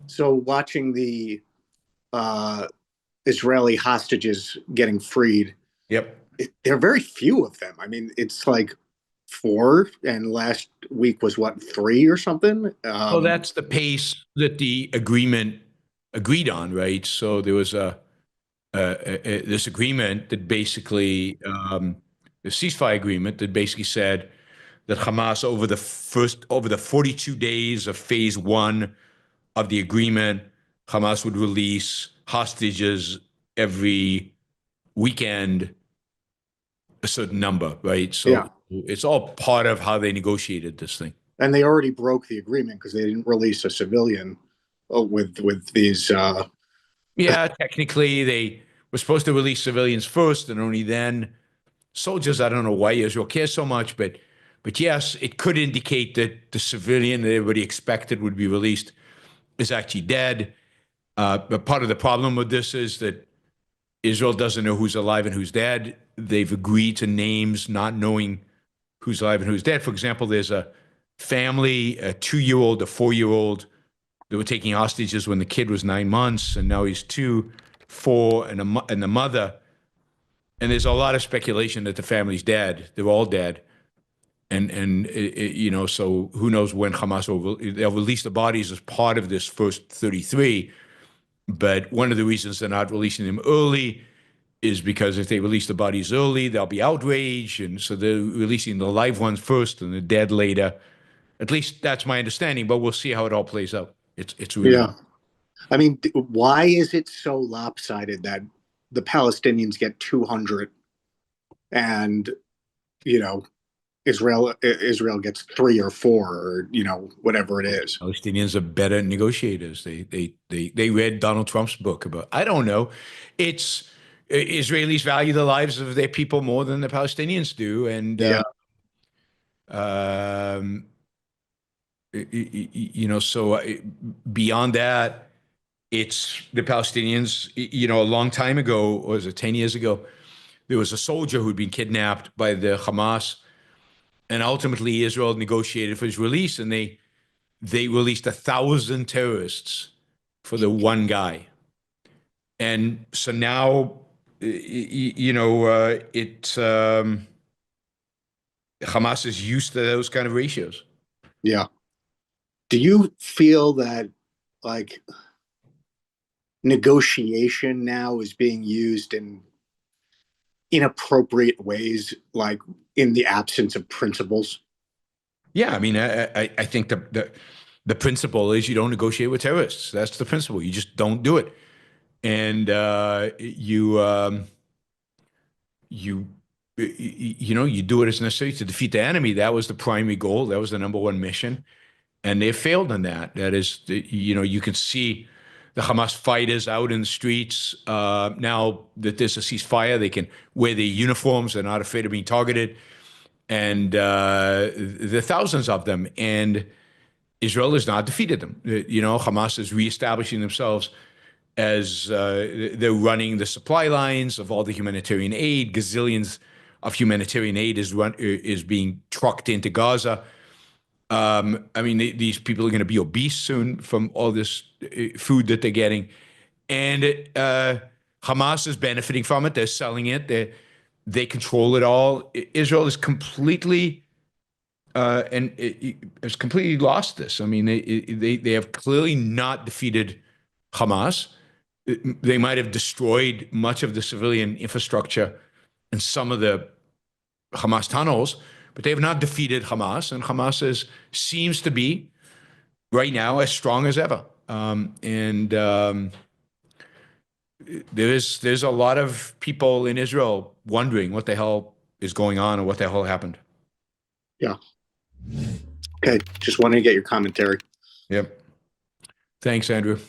So watching the uh, Israeli hostages getting freed, Yep. there are very few of them. I mean, it's like four, and last week was what, three or something? Well, that's the pace that the agreement agreed on, right? So there was this agreement that basically, the ceasefire agreement that basically said that Hamas over the 42 days of phase one of the agreement, Hamas would release hostages every weekend, a certain number, right? Yeah, So it's all part of how they negotiated this thing. and they already broke the agreement because they didn't release a civilian with these. Yeah, technically they were supposed to release civilians first and only then soldiers. I don't know why Israel cares so much, but yes, it could indicate that the civilian that everybody expected would be released is actually dead. But part of the problem with this is that Israel doesn't know who's alive and who's dead. They've agreed to names not knowing who's alive and who's dead. For example, there's a family, a 2-year-old, a 4-year-old. They were taking hostages when the kid was 9 months, and now he's 2, 4, and the mother. And there's a lot of speculation that the family's dead. They're all dead, and so who knows when Hamas they'll release the bodies as part of this first 33. But one of the reasons they're not releasing them early is because if they release the bodies early, there'll be outrage, and so they're releasing the live ones first and the dead later. At least that's my understanding, but we'll see how it all plays out. It's really Yeah, I mean, why is it so lopsided that the Palestinians get 200 and you know Israel gets three or four, or whatever it is? Palestinians are better negotiators. They read Donald Trump's book about. I don't know. It's Israelis value the lives of their people more than the Palestinians do, and Yeah, um, so beyond that, it's the Palestinians. A long time ago, or was it 10 years ago? There was a soldier who'd been kidnapped by the Hamas, and ultimately Israel negotiated for his release, and they released 1,000 terrorists for the one guy. And so now, Hamas is used to those kind of ratios. yeah. Do you feel that, like, negotiation now is being used in inappropriate ways, like in the absence of principles? Yeah, I mean, I think the principle is you don't negotiate with terrorists. That's the principle. You just don't do it, and you you do it as necessary to defeat the enemy. That was the primary goal. That was the number one mission, and they failed in that. That is, you can see the Hamas fighters out in the streets now that there's a ceasefire. They can wear their uniforms. They're not afraid of being targeted, and there are thousands of them. And Israel has not defeated them. Hamas is reestablishing themselves as they're running the supply lines of all the humanitarian aid. Gazillions of humanitarian aid is being trucked into Gaza. I mean, these people are going to be obese soon from all this food that they're getting, and Hamas is benefiting from it. They're selling it. They control it all. Israel is completely and it has completely lost this. I mean, they have clearly not defeated Hamas. They might have destroyed much of the civilian infrastructure and some of the Hamas tunnels, but they have not defeated Hamas, and seems to be right now as strong as ever. And there's a lot of people in Israel wondering what the hell is going on or what the hell happened. Yeah. Okay. Just wanted to get your commentary. Yep. Thanks, Andrew.